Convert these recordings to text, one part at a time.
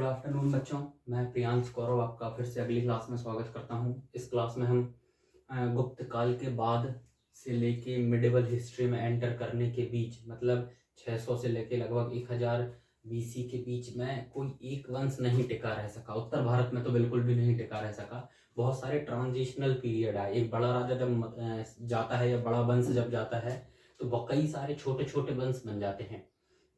Afternoon बच्चों, मैं प्रियांश कौरव आपका फिर से अगली क्लास में स्वागत करता हूं। इस क्लास में हम गुप्त काल के बाद से लेके मिडिवल हिस्ट्री में एंटर करने के बीच, मतलब 600 से लेके लगभग 1000 बीसी के बीच में कोई एक वंश नहीं टिका रह सका। उत्तर भारत में तो बिल्कुल भी नहीं टिका रह सका। बहुत सारे ट्रांजिशनल पीरियड आए। एक बड़ा राजा जब जाता है या बड़ा वंश जब जाता है तो कई सारे छोटे छोटे वंश बन जाते हैं।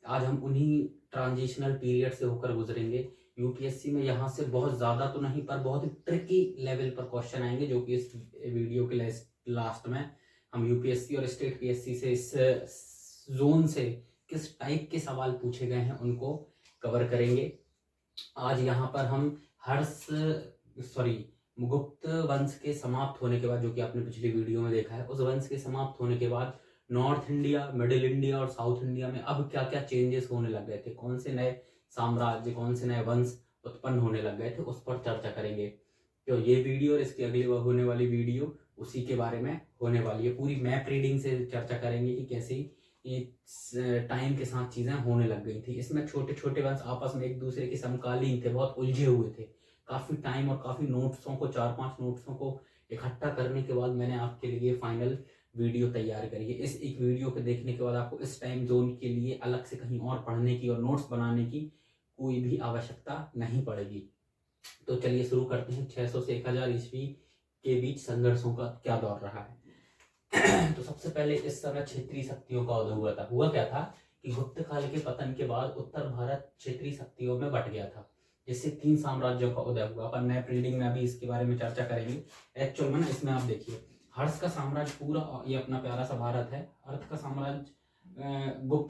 आज हम उन्हीं ट्रांजिशनल पीरियड से होकर गुजरेंगे। यूपीएससी में यहाँ से बहुत ज़्यादा तो नहीं पर बहुत ही ट्रिकी लेवल पर क्वेश्चन आएंगे, जो कि इस वीडियो के लास्ट में हम यूपीएससी और स्टेट पीएससी से इस जोन से किस टाइप के सवाल पूछे गए हैं उनको कवर करेंगे। आज यहाँ पर हम गुप्त वंश के समाप्त होने के बाद, जो कि आपने पिछली वीडियो में देखा है, उस वंश के समाप्त होने के बाद नॉर्थ इंडिया, मिडिल इंडिया और साउथ इंडिया में अब क्या क्या चेंजेस होने लग गए थे, कौन से नए साम्राज्य, कौन से नए वंश उत्पन्न होने लग गए थे, उस पर चर्चा करेंगे। तो ये वीडियो और इसकी अगली होने वाली वीडियो उसी के बारे में होने वाली है। पूरी मैप रीडिंग से चर्चा करेंगे कि कैसे टाइम के साथ चीज़ें होने लग गई थी। इसमें छोटे छोटे वंश आपस में एक दूसरे के समकालीन थे, बहुत उलझे हुए थे। काफ़ी टाइम और काफ़ी नोट्सों को, 4-5 नोट्सों को इकट्ठा करने के बाद मैंने आपके लिए फाइनल वीडियो तैयार करी है। इस एक वीडियो को देखने के बाद आपको इस टाइम जोन के लिए अलग से कहीं और पढ़ने की और नोट्स बनाने की कोई भी आवश्यकता नहीं पड़ेगी। तो चलिए शुरू करते हैं। 600 से 1000 ईस्वी के बीच संघर्षों का क्या दौर रहा है। तो सबसे पहले इस समय क्षेत्रीय शक्तियों का उदय हुआ था। हुआ क्या था कि गुप्त काल के पतन के बाद उत्तर भारत क्षेत्रीय शक्तियों में बट गया था, जिससे 3 साम्राज्यों का उदय हुआ। अपन मैप रीडिंग में अभी इसके बारे में चर्चा करेंगे। एक्चुअल में ना, इसमें आप देखिए, हर्ष का साम्राज्य पूरा, ये अपना प्यारा सा भारत है। हर्ष का साम्राज्य, गुप्त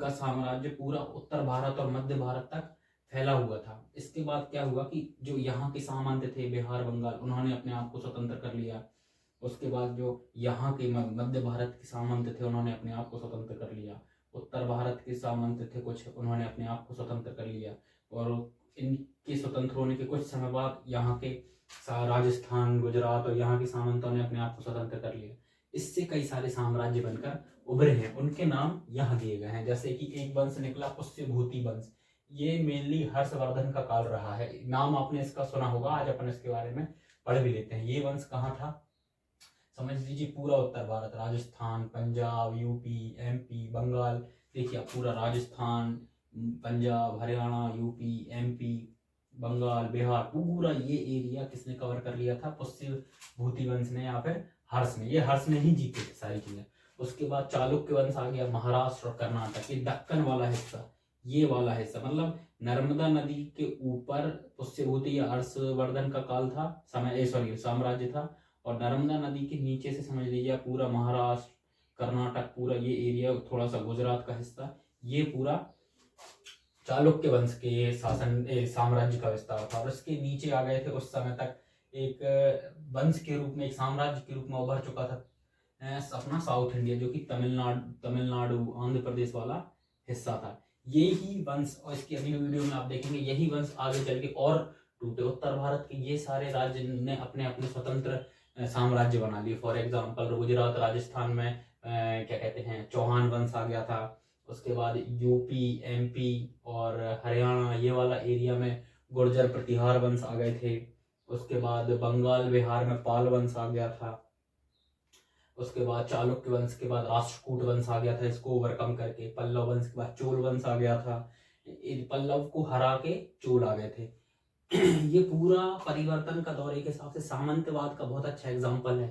का साम्राज्य पूरा उत्तर भारत और मध्य भारत तक फैला हुआ था। इसके बाद क्या हुआ कि जो यहाँ के सामंत थे, बिहार, बंगाल, उन्होंने अपने आप को स्वतंत्र कर लिया। उसके बाद जो यहाँ के मध्य भारत के सामंत थे, उन्होंने अपने आप को स्वतंत्र कर लिया। उत्तर भारत के सामंत थे कुछ, उन्होंने अपने आप को स्वतंत्र कर लिया। और इनके स्वतंत्र होने के कुछ समय बाद यहाँ के राजस्थान, गुजरात और यहाँ के सामंतों ने अपने आप को स्वतंत्र कर लिया। इससे कई सारे साम्राज्य बनकर उभरे हैं। उनके नाम यहाँ दिए गए हैं। जैसे कि एक वंश निकला, पुष्यभूति वंश। ये मेनली हर्षवर्धन का काल रहा है। नाम आपने इसका सुना होगा, आज अपन इसके बारे में पढ़ भी लेते हैं। ये वंश कहाँ था, समझ लीजिए पूरा उत्तर भारत, राजस्थान, पंजाब, यूपी, एमपी, बंगाल। देखिए पूरा राजस्थान, पंजाब, हरियाणा, यूपी, एमपी, बंगाल, बिहार, पूरा ये एरिया किसने कवर कर लिया था, पुष्यभूति वंश ने या फिर हर्ष ने। ये हर्ष ने ही जीते थे सारी चीजें। उसके बाद चालुक्य वंश आ गया, महाराष्ट्र और कर्नाटक, ये दक्कन वाला हिस्सा, ये वाला हिस्सा, मतलब नर्मदा नदी के ऊपर पुष्यभूति या हर्षवर्धन का काल था, साम्राज्य था। और नर्मदा नदी के नीचे से समझ लीजिए पूरा महाराष्ट्र, कर्नाटक, पूरा ये एरिया, थोड़ा सा गुजरात का हिस्सा, ये पूरा चालुक्य वंश के साम्राज्य का विस्तार था। और उसके नीचे आ गए थे उस समय तक एक वंश के रूप में, एक साम्राज्य के रूप में उभर चुका था अपना साउथ इंडिया, जो कि तमिलनाडु, आंध्र प्रदेश वाला हिस्सा था। यही वंश, और इसकी अगली वीडियो में आप देखेंगे, यही वंश आगे चल के और टूटे। उत्तर भारत के ये सारे राज्य ने अपने अपने स्वतंत्र साम्राज्य बना लिए। फॉर एग्जाम्पल गुजरात, राजस्थान में क्या कहते हैं, चौहान वंश आ गया था। उसके बाद यूपी, एमपी और हरियाणा, ये वाला एरिया में गुर्जर प्रतिहार वंश आ गए थे। उसके बाद बंगाल, बिहार में पाल वंश आ गया था। उसके बाद चालुक्य वंश के बाद राष्ट्रकूट वंश आ गया था, इसको ओवरकम करके। पल्लव वंश के बाद चोल वंश आ गया था, पल्लव को हरा के चोल आ गए थे। ये पूरा परिवर्तन का दौर एक हिसाब से सामंतवाद का बहुत अच्छा एग्जाम्पल है।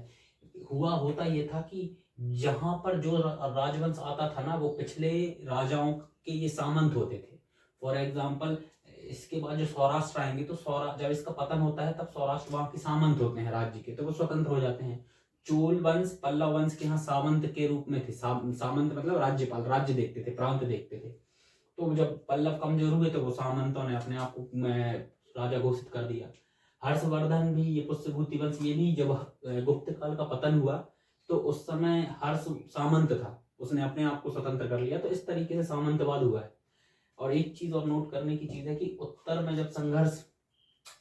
होता ये था कि जहां पर जो राजवंश आता था ना, वो पिछले राजाओं के ये सामंत होते थे। फॉर एग्जाम्पल इसके बाद जो सौराष्ट्र आएंगे, तो जब इसका पतन होता है तब सौराष्ट्र वहां के सामंत होते हैं राज्य के, तो वो स्वतंत्र हो जाते हैं। चोल वंश, पल्लव वंश के यहाँ सामंत के रूप में थे। सामंत मतलब राज्यपाल, राज्य देखते थे, प्रांत देखते थे। तो जब पल्लव कमजोर हुए तो वो सामंतों ने अपने आप को राजा घोषित कर दिया। हर्षवर्धन भी, ये पुष्यभूति वंश, ये भी जब गुप्त काल का पतन हुआ तो उस समय हर्ष सामंत था, उसने अपने आप को स्वतंत्र कर लिया। तो इस तरीके से सामंतवाद हुआ है। और एक चीज और नोट करने की चीज है कि उत्तर में जब संघर्ष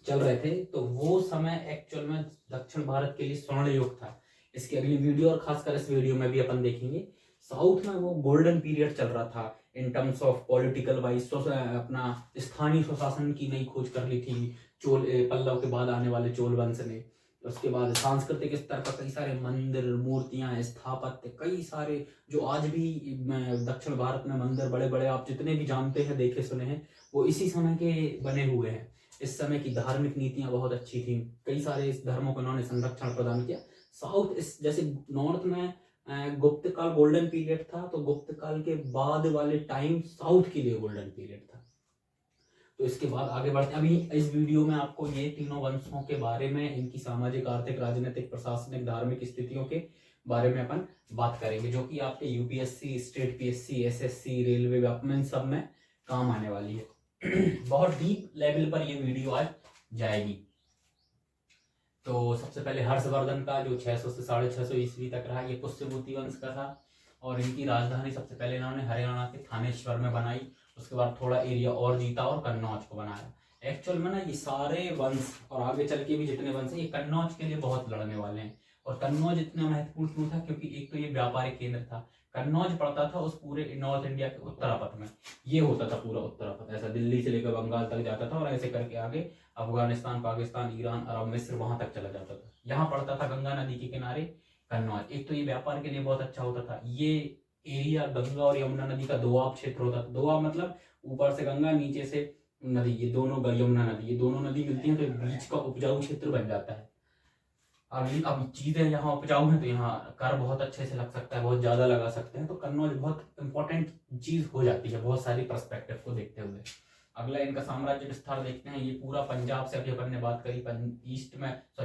चल रहे थे तो वो समय एक्चुअल में दक्षिण भारत के लिए स्वर्ण युग था। इसकी अगली वीडियो और खासकर इस वीडियो में भी अपन देखेंगे। साउथ में वो गोल्डन पीरियड चल रहा था। In terms of political wise अपना स्थानीय स्वशासन की नई खोज कर ली थी पल्लव के बाद आने वाले चोल वंश ने। उसके बाद सांस्कृतिक स्तर पर कई सारे मंदिर, मूर्तियां, स्थापत्य, कई सारे जो आज भी दक्षिण भारत में मंदिर बड़े बड़े आप जितने भी जानते हैं, देखे सुने हैं, वो इसी समय के बने हुए हैं। इस समय की धार्मिक नीतियां बहुत अच्छी थी, कई सारे इस धर्मों को उन्होंने संरक्षण प्रदान किया। साउथ इस जैसे नॉर्थ में गुप्त काल गोल्डन पीरियड था, तो गुप्त काल के बाद वाले टाइम साउथ के लिए गोल्डन पीरियड था। तो इसके बाद आगे बढ़ते हैं। अभी इस वीडियो में आपको ये तीनों वंशों के बारे में, इनकी सामाजिक, आर्थिक, राजनीतिक, प्रशासनिक, धार्मिक स्थितियों के बारे में अपन बात करेंगे, जो कि आपके UPSC, state PSC, SSC, railway वेपमेंट सब में काम आने वाली है। बहुत डीप लेवल पर ये वीडियो आज जाएगी। तो सबसे पहले हर्षवर्धन का जो 600 से 650 ईस्वी तक रहा, ये पुष्यभूति वंश का था, और इनकी राजधानी सबसे पहले इन्होंने हरियाणा के थानेश्वर में बनाई। उसके बाद थोड़ा एरिया और जीता और कन्नौज को बनाया। एक्चुअल में ना ये सारे वंश और आगे चल के भी जितने वंश हैं, ये कन्नौज के लिए बहुत लड़ने वाले हैं। और कन्नौज इतना महत्वपूर्ण क्यों था? क्योंकि एक तो ये व्यापारिक केंद्र था, कन्नौज पड़ता था उस पूरे नॉर्थ इंडिया के उत्तरापथ में। ये होता था पूरा उत्तरापथ, ऐसा दिल्ली से लेकर बंगाल तक जाता था, और ऐसे करके आगे अफगानिस्तान, पाकिस्तान, ईरान, अरब, मिस्र, वहां तक चला जाता था। यहाँ पड़ता था गंगा नदी के किनारे कन्नौज। एक तो ये व्यापार के लिए बहुत अच्छा होता था। ये एरिया गंगा और यमुना नदी का दोआब क्षेत्र होता था। दोआब मतलब ऊपर से गंगा, नीचे से नदी, ये दोनों यमुना नदी, ये दोनों नदी मिलती हैं, तो बीच का उपजाऊ क्षेत्र बन जाता है। अब चीजें यहाँ उपजाऊ हैं, तो यहाँ कर बहुत अच्छे से लग सकता है, बहुत ज्यादा लगा सकते हैं। तो कन्नौज बहुत इंपॉर्टेंट चीज हो जाती है बहुत सारी पर्सपेक्टिव को देखते हुए। अगला इनका साम्राज्य विस्तार देखते हैं। ये पूरा पंजाब से, अभी अपन ने बात करी,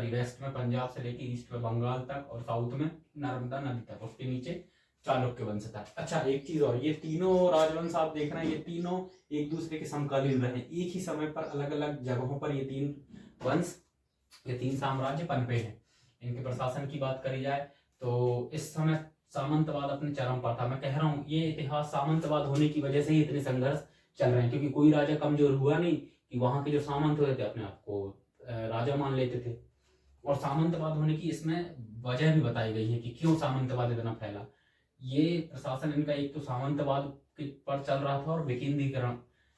वेस्ट में पंजाब से लेके ईस्ट में बंगाल तक, और साउथ में नर्मदा नदी तक, उसके नीचे चालुक्य वंश था। अच्छा, एक चीज और, ये तीनों राजवंश आप देख रहे हैं, ये तीनों एक दूसरे के समकालीन रहे। एक ही समय पर अलग अलग जगहों पर ये तीन वंश, ये तीन साम्राज्य पनपे हैं। इनके प्रशासन की बात करी जाए तो इस समय सामंतवाद अपने चरम पर था। मैं कह रहा हूँ ये इतिहास सामंतवाद होने की वजह से ही इतने संघर्ष चल रहे हैं, क्योंकि कोई राजा कमजोर हुआ नहीं कि वहां के जो सामंत होते थे अपने आप को राजा मान लेते थे। और सामंतवाद होने की इसमें वजह भी बताई गई है कि क्यों सामंतवाद इतना फैला। ये प्रशासन इनका एक तो सामंतवाद पर चल रहा था और विकेंद्रीकरण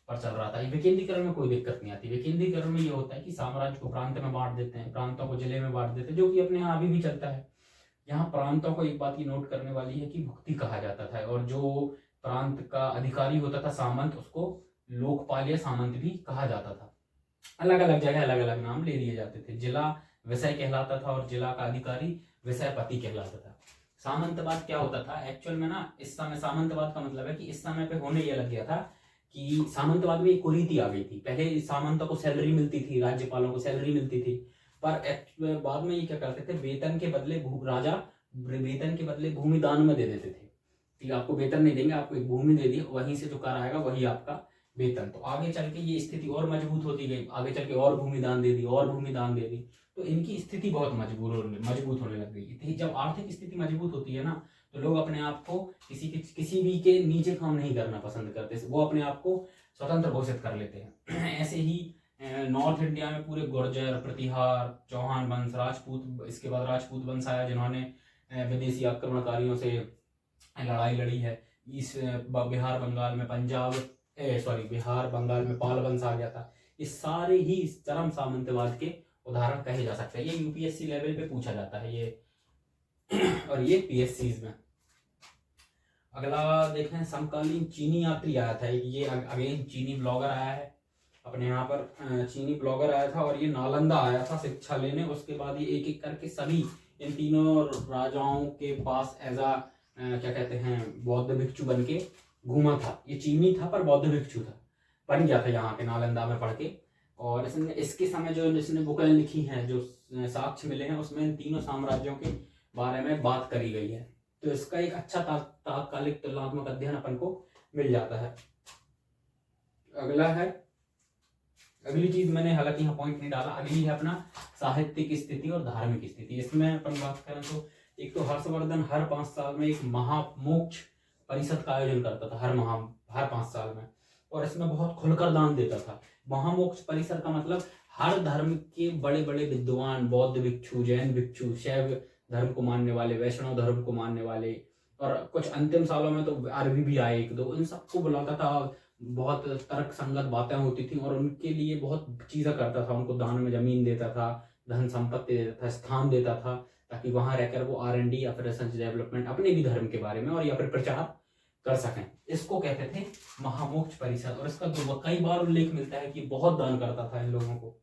पर चल रहा था। विकेंद्रीकरण में कोई दिक्कत नहीं आती। विकेंद्रीकरण में ये होता है कि साम्राज्य को प्रांत में बांट देते हैं, प्रांतों को जिले में बांट देते हैं, जो कि अपने यहाँ अभी भी चलता है। यहाँ प्रांतों को एक बात की नोट करने वाली है कि भुक्ति कहा जाता था, और जो प्रांत का अधिकारी होता था सामंत, उसको लोकपाल या सामंत भी कहा जाता था। अलग अलग जगह अलग अलग नाम ले लिए जाते थे। जिला विषय कहलाता था और जिला का अधिकारी विषयपति कहलाता था। सामंतवाद क्या होता था एक्चुअल में ना, इस समय सामंतवाद का मतलब है कि इस समय पे होने ये लग गया था कि सामंतवाद में एक कुरीति आ गई थी। पहले सामंतों को सैलरी मिलती थी, राज्यपालों को सैलरी मिलती थी, पर बाद में ये क्या करते थे, वेतन के बदले राजा वेतन के बदले भूमि दान में दे देते थे कि आपको वेतन नहीं देंगे, आपको एक भूमि दे दी, वहीं से जो कर आएगा वही आपका वेतन। तो आगे चल के ये स्थिति और मजबूत होती गई, आगे चल के और भूमि दान दे दी, और भूमि दान दे दी, तो इनकी स्थिति बहुत मजबूत होने लग गई। जब आर्थिक स्थिति मजबूत होती है ना, तो लोग अपने आप को किसी भी के नीचे काम नहीं करना पसंद करते, वो अपने आप को स्वतंत्र घोषित कर लेते हैं। ऐसे ही नॉर्थ इंडिया में पूरे गुर्जर, प्रतिहार, चौहान वंश, राजपूत, इसके बाद राजपूत वंश आया जिन्होंने विदेशी आक्रमणकारियों से लड़ाई लड़ी है। इस बिहार बंगाल में पाल वंश आ गया था। ये सारे ही इस चरम सामंतवाद के उदाहरण कहे जा सकते हैं। ये यूपीएससी लेवल पे पूछा जाता है ये और ये पीएससीज में। अगला देखें, समकालीन चीनी यात्री आया था। ये अगेन चीनी ब्लॉगर आया है अपने यहाँ पर, चीनी ब्लॉगर आया था और ये नालंदा आया था शिक्षा लेने। उसके बाद ये एक एक करके सभी इन तीनों राजाओं के पास क्या कहते हैं, बौद्ध भिक्षु बन के घूमा था। ये चीनी था पर बौद्ध भिक्षु था, बन गया था यहाँ के नालंदा में पढ़ के। और इसके समय जो इसने बुकें लिखी हैं, जो साक्ष्य मिले हैं, उसमें इन तीनों साम्राज्यों के बारे में बात करी गई है। तो इसका एक अच्छा तात्कालिक तुलनात्मक अध्ययन अपन को मिल जाता है। अगला है, अगली चीज मैंने हालांकि यहाँ पॉइंट नहीं डाला, अगली है अपना साहित्यिक स्थिति और धार्मिक स्थिति। इसमें अपन बात करें तो एक तो हर्षवर्धन हर 5 साल में एक महामोक्ष परिषद का आयोजन करता था, हर 5 साल में, और इसमें बहुत खुलकर दान देता था। महामोक्ष परिषद का मतलब हर धर्म के बड़े बड़े विद्वान, बौद्ध भिक्षु, जैन भिक्षु, शैव धर्म को मानने वाले, वैष्णव धर्म को मानने वाले, और कुछ अंतिम सालों में तो अरबी भी आए एक दो, इन सबको बुलाता था, बहुत तर्क संगत बातें होती थी और उनके लिए बहुत चीज़ें करता था, उनको दान में जमीन देता था, धन संपत्ति देता था, स्थान देता था, ताकि वहां रहकर वो R&D या फिर रिसर्च डेवलपमेंट अपने भी धर्म के बारे में और या फिर प्रचार कर सकें। इसको कहते थे महामोक्ष परिषद, और इसका कई बार उल्लेख मिलता है कि बहुत दान करता था इन लोगों को।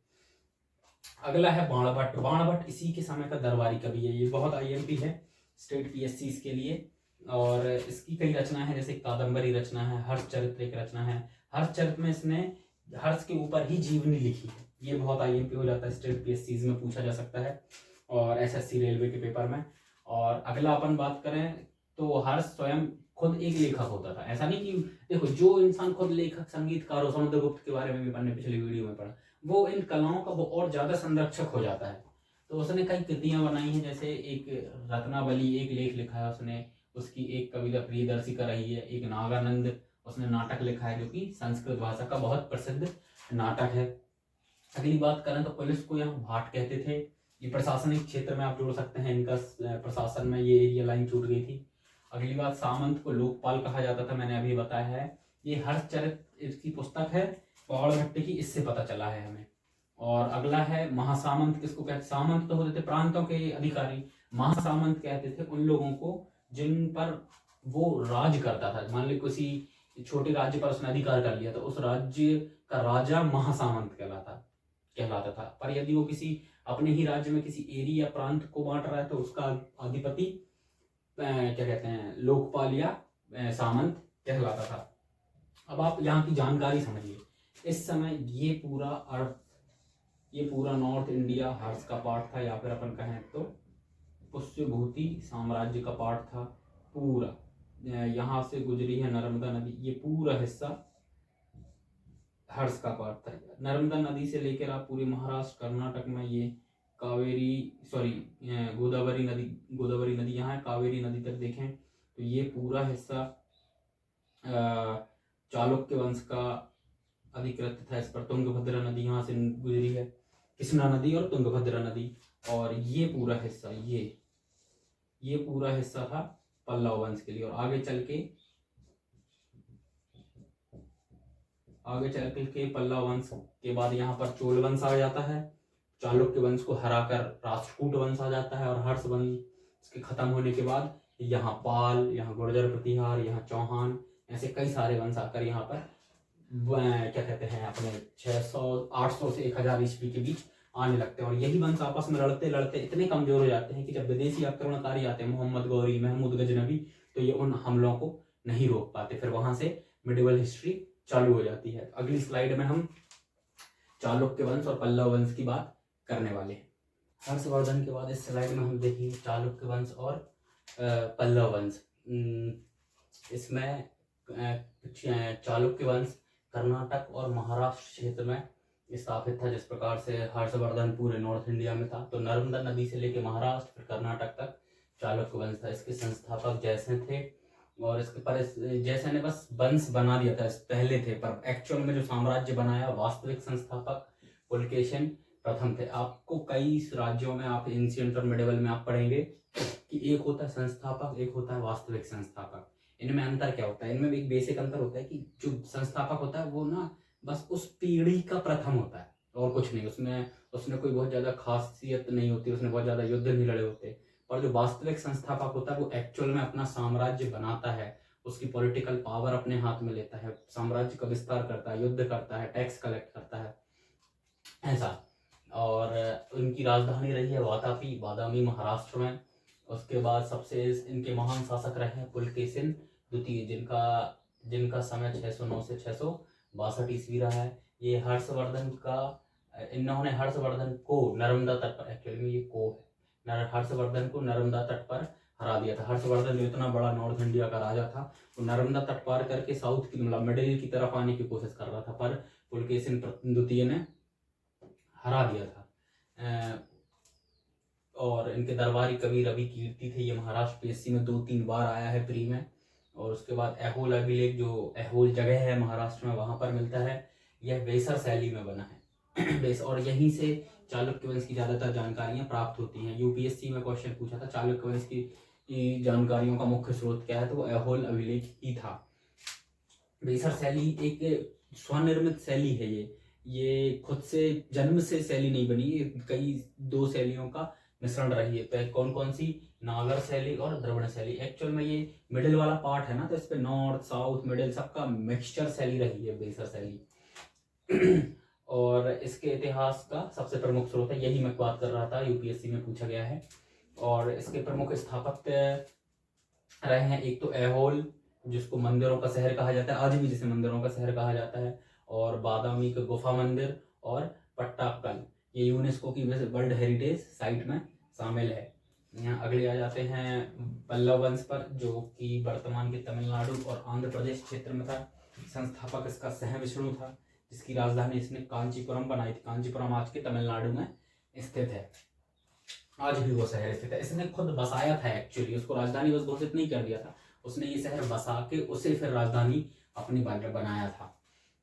अगला है बाणभट्ट। बाणभट्ट इसी के समय का दरबारी कवि है, ये बहुत IMP है स्टेट PSC के लिए, और इसकी कई रचना है, जैसे कादम्बरी रचना है, हर्ष चरित्र एक रचना है। हर्ष चरित्र में इसने हर्ष के ऊपर ही जीवनी लिखी है, ये बहुत IMP हो जाता है, स्टेट PSC में पूछा जा सकता है और SSC रेलवे के पेपर में। और अगला अपन बात करें तो हर्ष स्वयं खुद एक लेखक होता था। ऐसा नहीं कि देखो, जो इंसान खुद लेखक संगीतकार हो, समुद्रगुप्त के बारे में भी अपने पिछले वीडियो में पढ़ा, वो इन कलाओं का वो और ज्यादा संरक्षक हो जाता है। तो उसने कई कृतियां बनाई हैं, जैसे एक रत्नावली एक लेख लिखा है उसने, उसकी एक कविता प्रियदर्शी का रही है, एक नागानंद उसने नाटक लिखा है जो कि संस्कृत भाषा का बहुत प्रसिद्ध नाटक है। अगली बात करें तो पुलिस को यहाँ भाट कहते थे, ये प्रशासनिक क्षेत्र में आप जोड़ सकते हैं, इनका प्रशासन में ये एरिया लाइन छूट गई थी। अगली बात, सामंत को लोकपाल कहा जाता था, मैंने अभी बताया है। ये हर्षचरित इसकी पुस्तक है, बाणभट्ट की, इससे पता चला है हमें। और अगला है महासामंत, किसको कहते, सामंत तो होते थे प्रांतों के अधिकारी, महासामंत कहते थे उन लोगों को जिन पर वो राज करता था। मान ली किसी छोटे राज्य पर उसने अधिकार कर लिया तो उस राज्य का राजा महासामंत कहलाता था। पर यदि वो किसी अपने ही राज्य में किसी एरिया या प्रांत को बांट रहा है तो उसका अधिपति क्या कहते हैं, लोकपाल या सामंत कहलाता था। अब आप यहाँ की जानकारी समझिए, इस समय ये पूरा नॉर्थ इंडिया हर्ष का पार्ट था, या फिर अपन कहें तो पुष्यभूति साम्राज्य का पार्ट था पूरा। यहाँ से गुजरी है नर्मदा नदी, ये पूरा हिस्सा हर्ष का पार्ट था। नर्मदा नदी से लेकर आप पूरे महाराष्ट्र कर्नाटक में ये गोदावरी नदी यहाँ है, कावेरी नदी तक देखें तो ये पूरा हिस्सा चालुक्य वंश का अधिकृत था। इस पर तुंगभद्रा नदी यहाँ से गुजरी है, कृष्णा नदी और तुंगभद्रा नदी, और ये पूरा हिस्सा ये पूरा हिस्सा था पल्लव वंश के लिए। और आगे चल के पल्लव वंश के बाद यहाँ पर चोल वंश आ जाता है, चालुक्य वंश को हराकर राष्ट्रकूट वंश आ जाता है, और हर्ष वंश के खत्म होने के बाद यहाँ पाल, यहाँ गुर्जर प्रतिहार, यहाँ चौहान, ऐसे कई सारे वंश आकर यहाँ पर क्या कहते हैं अपने 800 से 1000 ईस्वी के बीच आने लगते हैं। और यही वंश आपस में लड़ते लड़ते इतने कमजोर हो जाते हैं कि जब विदेशी आक्रमणकारी आते हैं, मोहम्मद गौरी, महमूद गजनबी, तो ये उन हमलों को नहीं रोक पाते। फिर वहां से मिडिवल हिस्ट्री चालू हो जाती है। अगली स्लाइड में हम चालुक्य वंश और पल्लव वंश की बात करने वाले हैं। हर्षवर्धन के बाद इस स्लाइड में हम देखेंगे चालुक्य वंश और पल्लव वंश। इसमें चालुक्य वंश कर्नाटक और महाराष्ट्र क्षेत्र में स्थापित था। जिस प्रकार से हर्षवर्धन पूरे नॉर्थ इंडिया में था, तो नर्मदा नदी से लेकर महाराष्ट्र फिर कर्नाटक तक चालुक्य वंश था। इसके संस्थापक जयसेन थे, और इसके पर जयसेन ने बस वंश बना दिया था, पहले थे, पर एक्चुअल में जो साम्राज्य बनाया वास्तविक संस्थापक पुलकेशिन प्रथम थे। आपको कई राज्यों में आप एंशिएंट और मिडिवल में आप पढ़ेंगे कि एक होता है संस्थापक, एक होता है वास्तविक संस्थापक। इनमें अंतर क्या होता है? इनमें एक बेसिक अंतर होता है कि जो संस्थापक होता है वो ना बस उस पीढ़ी का प्रथम होता है और कुछ नहीं, उसने कोई बहुत ज्यादा खासियत नहीं होती, उसने बहुत ज्यादा युद्ध नहीं लड़े होते। और जो वास्तविक संस्थापक होता है वो एक्चुअल में अपना साम्राज्य बनाता है, उसकी पॉलिटिकल पावर अपने हाथ में लेता है, साम्राज्य का विस्तार करता है, युद्ध करता है, टैक्स कलेक्ट करता है, ऐसा। और उनकी राजधानी रही है वातापी, बादामी, महाराष्ट्र में। उसके बाद सबसे इनके महान शासक रहे हैं पुलकेशिन द्वितीय, जिनका समय 609 से 662 ईस्वी रहा है। ये इन्होंने हर्षवर्धन को नर्मदा तट पर, एक्चुअली में ये को है, हर्षवर्धन को नर्मदा तट पर हरा दिया था। हर्षवर्धन जो इतना बड़ा नॉर्थ इंडिया का राजा था, वो नर्मदा तट पार करके साउथ की मतलब मिडिल की तरफ आने की कोशिश कर रहा था, पर पुलकेशिन द्वितीय ने हरा दिया था। और इनके दरबारी कवि रवि कीर्ति थे। ये महाराष्ट्र PSC में 2-3 बार आया है प्री में। और उसके बाद ऐहोल अभिलेख, जो ऐहोल जगह है महाराष्ट्र में, वहां पर मिलता है। यह वेसर शैली में बना है और यहीं से चालुक्य वंश की ज्यादातर जानकारियां प्राप्त होती हैं। UPSC में क्वेश्चन पूछा था चालुक्य वंश की जानकारियों का मुख्य स्रोत क्या है, तो वो ऐहोल अभिलेख ही था। बेसर शैली एक स्वनिर्मित शैली है। ये खुद से जन्म से शैली नहीं बनी, ये कई दो शैलियों का मिश्रण रही है। तो कौन कौन सी, नागर शैली और द्रविड़ शैली। एक्चुअल में ये मिडिल वाला पार्ट है ना, तो इस पे नॉर्थ साउथ मिडिल सबका मिक्सचर शैली रही है बेसर शैली। और इसके इतिहास का सबसे प्रमुख स्रोत है, यही मैं बात कर रहा था, यूपीएससी में पूछा गया है। और इसके प्रमुख स्थापत्य रहे हैं, एक तो ऐहोल जिसको मंदिरों का शहर कहा जाता है, आज भी जिसे मंदिरों का शहर कहा जाता है, और बादामी का गुफा मंदिर और पट्टाक्कल, ये यूनेस्को की वर्ल्ड हेरिटेज साइट में शामिल है। यहाँ अगले आ जाते हैं पल्लव वंश पर, जो कि वर्तमान के तमिलनाडु और आंध्र प्रदेश क्षेत्र में था। संस्थापक इसका सहविष्णु था, जिसकी राजधानी इसने कांचीपुरम बनाई थी। कांचीपुरम आज के तमिलनाडु में स्थित है, आज भी वो शहर स्थित है। इसने खुद बसाया था एक्चुअली, उसको राजधानी बस घोषित नहीं कर दिया था, उसने ये शहर बसा के उसे फिर राजधानी अपनी बनाया था।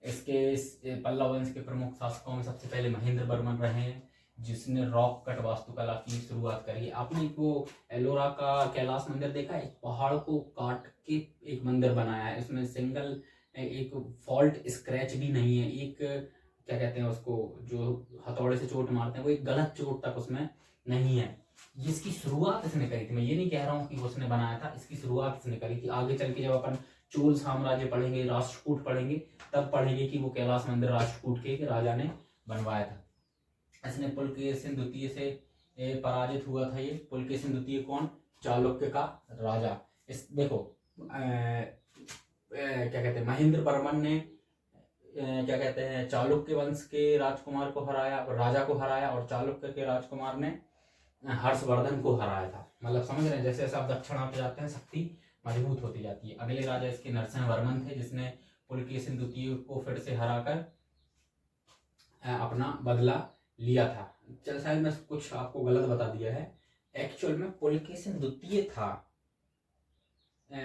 इसके पल्लव वंश के प्रमुख शासकों में सबसे पहले महेंद्र वर्मन रहे हैं, जिसने रॉक कट वास्तुकला की शुरुआत करी। आपने वो एलोरा का कैलाश मंदिर देखा है, एक पहाड़ को काट के एक मंदिर बनाया है, इसमें सिंगल एक फॉल्ट स्क्रैच भी नहीं है, एक क्या कहते हैं उसको, जो हथौड़े से चोट मारते हैं वो एक गलत चोट तक उसमें नहीं है। जिसकी शुरुआत इसने करी थी, मैं ये नहीं कह रहा हूँ कि उसने बनाया था, इसकी शुरुआत इसने करी थी। आगे चल के जब अपन चोल साम्राज्य पढ़ेंगे, राष्ट्रकूट पढ़ेंगे, तब पढ़ेंगे कि वो कैलाश मंदिर राष्ट्रकूट के राजा ने बनवाया था। इसने पुलकेशिन द्वितीय से पराजित हुआ था। ये पुलकेशिन द्वितीय कौन, चालुक्य का राजा। इस देखो क्या कहते हैं, महेंद्र वर्मन ने क्या कहते हैं चालुक्य वंश के राजकुमार को हराया, राजा को हराया, और चालुक्य के राजकुमार ने हर्षवर्धन को हराया था। मतलब समझ रहे हैं, जैसे जैसे आप दक्षिण आते जाते हैं शक्ति मजबूत होती जाती है। अगले राजा इसके नरसिंह वर्मन थे, जिसने पुलकेशिन द्वितीय को फिर से हराकर अपना बदला लिया था। चल शायद मैं कुछ आपको गलत बता दिया है, एक्चुअल में पुलकेशिन द्वितीय था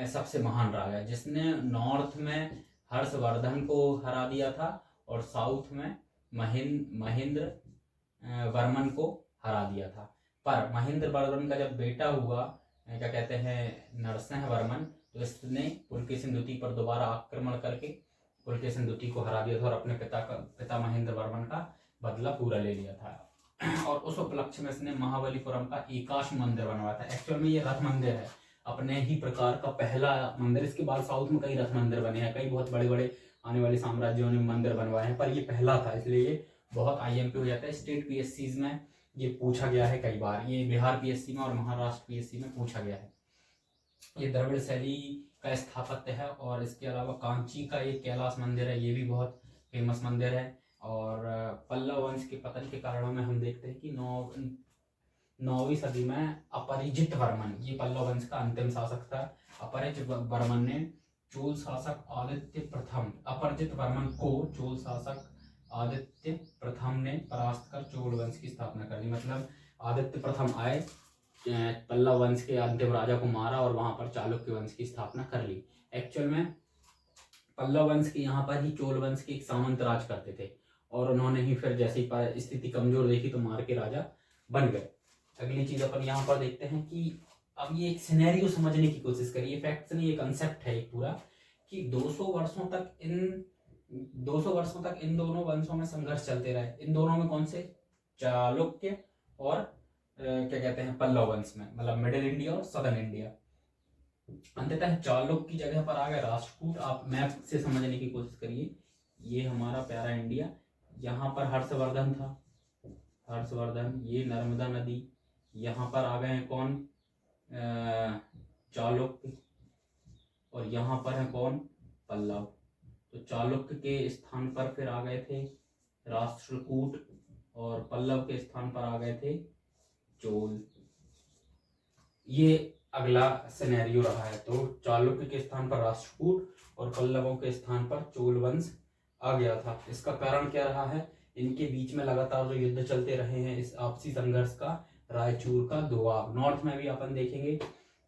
सबसे महान राजा, जिसने नॉर्थ में हर्षवर्धन को हरा दिया था और साउथ में महेंद्र वर्मन को हरा दिया था। पर महेंद्र वर्मन का जब बेटा हुआ क्या कहते हैं नरसिंह वर्मन, तो इसने पुलकेशिन द्वितीय पर दोबारा आक्रमण करके पुलकेशिन द्वितीय को हरा दिया था और अपने पिता महेंद्र वर्मन का बदला पूरा ले लिया था। और उस उपलक्ष्य में इसने महाबलीपुरम का एकाश मंदिर बनवाया था। एक्चुअल में ये रथ मंदिर है, अपने ही प्रकार का पहला मंदिर। इसके बाद साउथ में कई रथ मंदिर बने हैं, कई बहुत बड़े बड़े आने वाले साम्राज्यों ने मंदिर बनवाए हैं, पर ये पहला था, इसलिए ये बहुत आईएमपी हो जाता है। स्टेट पीएससीज में ये पूछा गया है कई बार, ये बिहार पीएससी में और महाराष्ट्र पीएससी में पूछा गया है। ये द्रविड़ शैली का स्थापत्य है। और इसके अलावा कांची का एक कैलाश मंदिर है, ये भी बहुत फेमस मंदिर है। और पल्लव वंश के पतन के कारणों में हम देखते हैं कि 9वीं सदी में अपरिजित वर्मन, ये पल्लव वंश का अंतिम शासक था। अपरिजित वर्मन ने चोल शासक आदित्य प्रथम, अपरिजित वर्मन को चोल शासक आदित्य प्रथम ने परास्त कर चोल वंश की स्थापना कर दी। मतलब आदित्य प्रथम आए, पल्लव वंश के अंतिम राजा को मारा और वहां पर चालुक्य वंश की स्थापना कर ली। एक्चुअल में पल्लव वंश के यहाँ पर ही चोल वंश के एक सामंत राज करते थे, और उन्होंने ही फिर जैसे ही स्थिति कमजोर देखी तो मार के राजा बन गए। अगली चीज अपन यहाँ पर देखते हैं कि अब ये एक सिनेरियो समझने की कोशिश करिए, फैक्ट्स नहीं, ये कंसेप्ट है एक पूरा, कि 200 वर्षों तक इन दोनों वंशों में संघर्ष चलते रहे। इन दोनों में कौन से, चालुक्य और क्या कहते हैं पल्लव वंश में, मतलब मिडिल इंडिया और सदर्न इंडिया। अंततः चालुक्य की जगह पर आ गए राष्ट्रकूट। आप मैप से समझने की कोशिश करिए, ये हमारा प्यारा इंडिया, यहाँ पर हर्षवर्धन था, हर्षवर्धन, ये नर्मदा नदी, यहाँ पर आ गए हैं कौन, चालुक्य, और यहाँ पर है कौन, पल्लव। तो चालुक्य के स्थान पर फिर आ गए थे राष्ट्रकूट, और पल्लव के स्थान पर आ गए थे चोल। ये अगला सिनेरियो रहा है। तो चालुक्य के स्थान पर राष्ट्रकूट और पल्लवों के स्थान पर चोल वंश आ गया था। इसका कारण क्या रहा है, इनके बीच में लगातार जो युद्ध चलते रहे हैं, इस आपसी संघर्ष का, रायचूर का दोआब। नॉर्थ में भी अपन देखेंगे,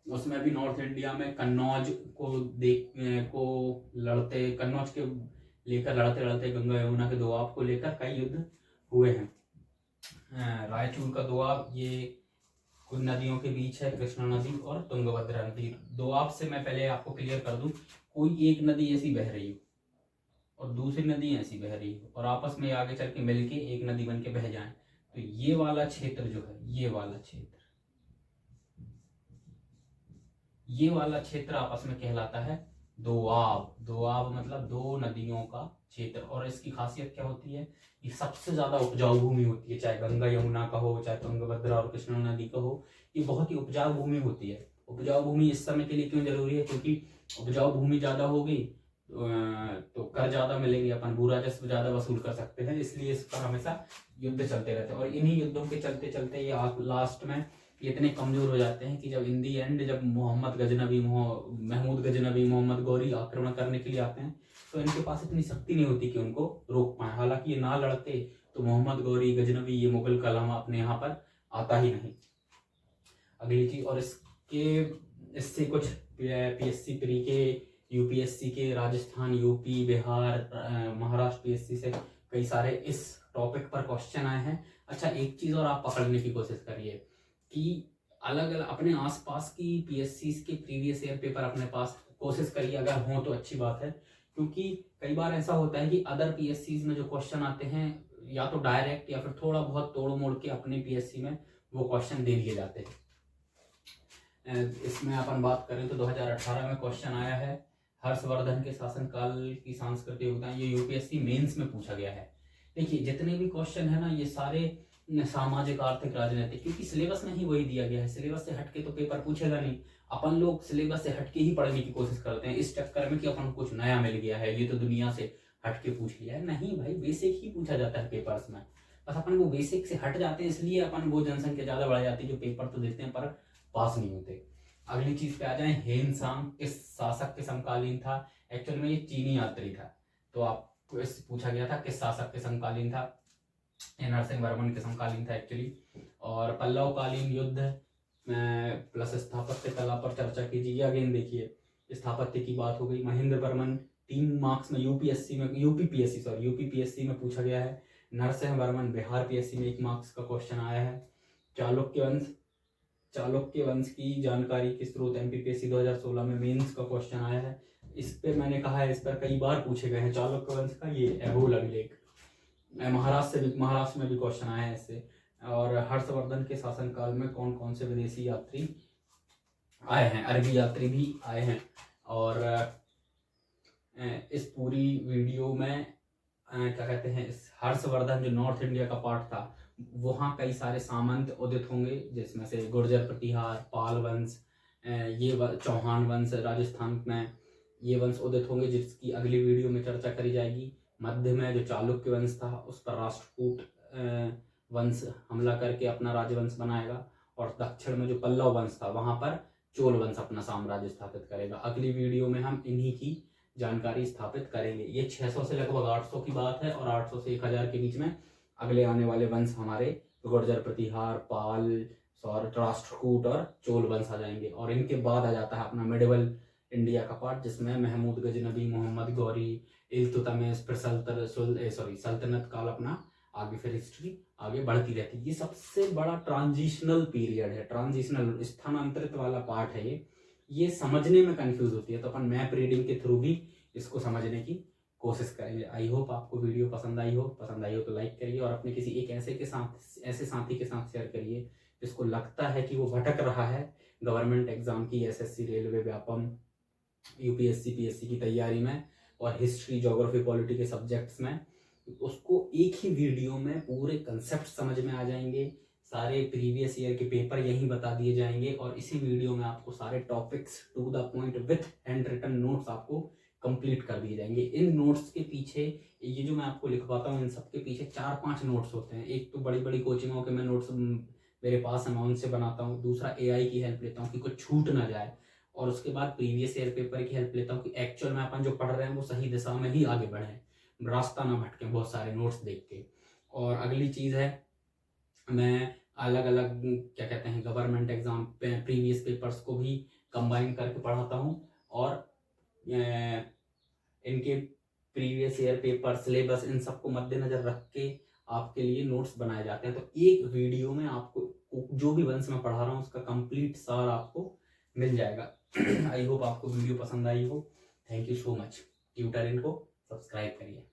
उसमें भी नॉर्थ इंडिया में कन्नौज को लड़ते, कन्नौज के लेकर लड़ते लड़ते गंगा यमुना के दोआब को लेकर कई युद्ध हुए हैं। रायचूर का दोआब ये कुछ नदियों के बीच है कृष्णा नदी और तुंगभद्रा नदी। दो आपसे मैं पहले आपको क्लियर कर दूं, कोई एक नदी ऐसी बह रही हो और दूसरी नदी ऐसी बह रही हो और आपस में आगे चल के मिलके एक नदी बन के बह जाए, तो ये वाला क्षेत्र जो है, ये वाला क्षेत्र आपस में कहलाता है दोआब। दोआब मतलब दो नदियों का क्षेत्र। और इसकी खासियत क्या होती है, ये सबसे ज्यादा उपजाऊ भूमि होती है, चाहे गंगा यमुना का हो, चाहे तुंगभद्रा और कृष्णा नदी का हो, ये बहुत ही उपजाऊ भूमि होती है। उपजाऊ भूमि इस समय के लिए क्यों जरूरी है, क्योंकि उपजाऊ भूमि ज्यादा होगी तो कर ज्यादा मिलेंगे, अपन भू राजस्व ज्यादा वसूल कर सकते हैं, इसलिए इस पर हमेशा युद्ध चलते रहते हैं। और इन्हीं युद्धों के चलते चलते ये लास्ट में ये इतने कमजोर हो जाते हैं कि जब इन दी एंड जब महमूद गजनबी, मोहम्मद गौरी आक्रमण करने के लिए आते हैं, तो इनके पास इतनी शक्ति नहीं होती कि उनको रोक पाए। हालांकि ये ना लड़ते तो मोहम्मद गौरी गजनबी, ये मुगल कलामा अपने यहाँ पर आता ही नहीं। अगली चीज, और इससे कुछ पीएससी प्री के, यूपीएससी के, राजस्थान, यूपी, बिहार, महाराष्ट्र पीएससी से कई सारे इस टॉपिक पर क्वेश्चन आए हैं। अच्छा, एक चीज और आप पकड़ने की कोशिश करिए कि अलग अलग अपने आसपास की पीएससी के प्रीवियस ईयर पेपर अपने पास कोशिश करिए, अगर हो तो अच्छी बात है, क्योंकि कई बार ऐसा होता है कि अदर पीएससी में जो क्वेश्चन आते हैं या तो डायरेक्ट या फिर थोड़ा बहुत तोड़ मोड़ के अपने पीएससी में वो क्वेश्चन दे दिए जाते हैं। इसमें अपन बात करें तो 2018 में क्वेश्चन आया है हर्षवर्धन के शासनकाल की सांस्कृतिक योगदान, ये यूपीएससी मेंस में पूछा गया है। देखिए जितने भी क्वेश्चन है ना, ये सारे सामाजिक, आर्थिक, राजनीतिक, क्योंकि सिलेबस में ही वही दिया गया है। सिलेबस से हटके तो पेपर पूछेगा नहीं। अपन लोग सिलेबस से हटके ही पढ़ने की कोशिश करते हैं इस चक्कर में कि अपन को कुछ नया मिल गया है, ये तो दुनिया से हटके पूछ लिया है। नहीं भाई, बेसिक ही पूछा जाता है पेपर्स में, बस अपन वो बेसिक से हट जाते हैं, इसलिए अपन वो जनसंख्या ज्यादा बढ़ जाती है जो पेपर तो देते हैं पर पास नहीं होते। अगली चीज पे आ जाए, हेनसांग किस शासक के समकालीन था। एक्चुअल में ये चीनी यात्री था, तो आपको इस पूछा गया था किस शासक के समकालीन था, नरसिंह वर्मन के समकालीन था एक्चुअली। और पल्लव कालीन युद्ध प्लस स्थापत्य कला पर चर्चा कीजिए। अगेन देखिए, स्थापत्य की बात हो गई। महेंद्र वर्मन 3 मार्क्स में यूपीपीएससी में पूछा गया है। नरसिंह वर्मन बिहार पीएससी में 1 मार्क्स का क्वेश्चन आया है। चालुक्य वंश की जानकारी के स्रोत एमपीपीएससी 2016 में मेंस का क्वेश्चन आया है। इस पे मैंने कहा है, इस पर कई बार पूछे गए हैं चालुक्य वंश का, ये एबोल अभिलेख। महाराष्ट्र में भी क्वेश्चन आया है इससे। और हर्षवर्धन के शासनकाल में कौन कौन से विदेशी यात्री आए हैं, अरबी यात्री भी आए हैं। और इस पूरी वीडियो में क्या कहते हैं, इस हर्षवर्धन जो नॉर्थ इंडिया का पार्ट था, वहाँ कई सारे सामंत उदित होंगे, जिसमें से गुर्जर प्रतिहार, पाल वंश, ये चौहान वंश राजस्थान में, ये वंश उदित होंगे, जिसकी अगली वीडियो में चर्चा करी जाएगी। मध्य में जो चालुक्य वंश था उस पर राष्ट्रकूट वंश हमला करके अपना राजवंश बनाएगा। और दक्षिण में जो पल्लव वंश था वहां पर चोल वंश अपना साम्राज्य स्थापित करेगा। अगली वीडियो में हम इन्हीं की जानकारी स्थापित करेंगे। ये 600 से लगभग 800 की बात है, और 800 से 1000 के बीच में अगले आने वाले वंश हमारे गुर्जर प्रतिहार, पाल, राष्ट्रकूट और चोल वंश आ जाएंगे। और इनके बाद आ जाता है अपना मिडिवल इंडिया का पार्ट, जिसमें महमूद गजनबी, मोहम्मद गौरी, इल्तुतमिश, फिर सल्तनत काल अपना आगे, फिर हिस्ट्री आगे बढ़ती रहती है। ये सबसे बड़ा ट्रांजिशनल पीरियड है, ट्रांजिशनल स्थानांतरित वाला पार्ट है ये समझने में कंफ्यूज होती है, तो अपन मैप रीडिंग के थ्रू भी इसको समझने की कोशिश करेंगे। आई होप आपको वीडियो पसंद आई हो तो लाइक करिए, और अपने किसी एक ऐसे साथी के साथ शेयर करिए जिसको लगता है कि वो भटक रहा है गवर्नमेंट एग्जाम की, SSC, railway, Vyapam, UPSC, PSC की तैयारी में, और हिस्ट्री, ज्योग्राफी, पॉलिटी के सब्जेक्ट्स में। उसको एक ही वीडियो में पूरे कंसेप्ट समझ में आ जाएंगे, सारे प्रीवियस ईयर के पेपर यहीं बता दिए जाएंगे, और इसी वीडियो में आपको सारे topics to the point with hand written notes आपको कंप्लीट कर दिए जाएंगे। इन नोट्स के पीछे, ये जो मैं आपको लिखवाता हूँ, इन सब के पीछे 4-5 नोट्स होते हैं। एक तो बड़ी बड़ी कोचिंगों के मैं नोट्स मेरे पास है, मैं उनसे बनाता हूँ। दूसरा एआई की हेल्प लेता हूँ कि कुछ छूट ना जाए, और उसके बाद प्रीवियस ईयर पेपर की हेल्प लेता हूँ कि एक्चुअल में अपन जो पढ़ रहे हैं वो सही दिशा में ही आगे बढ़े, रास्ता ना भटके बहुत सारे नोट्स देख के। और अगली चीज़ है, मैं अलग अलग क्या कहते हैं गवर्नमेंट एग्जाम प्रीवियस पेपर्स को भी कंबाइन करके पढ़ाता हूँ, और इनके प्रीवियस ईयर पेपर, सिलेबस, इन सबको मद्देनजर रख के आपके लिए नोट्स बनाए जाते हैं। तो एक वीडियो में आपको जो भी वंश मैं पढ़ा रहा हूँ उसका कंप्लीट सार आपको मिल जाएगा। आई होप आपको वीडियो पसंद आई हो। Thank you so much. Tutorial को सब्सक्राइब करिए।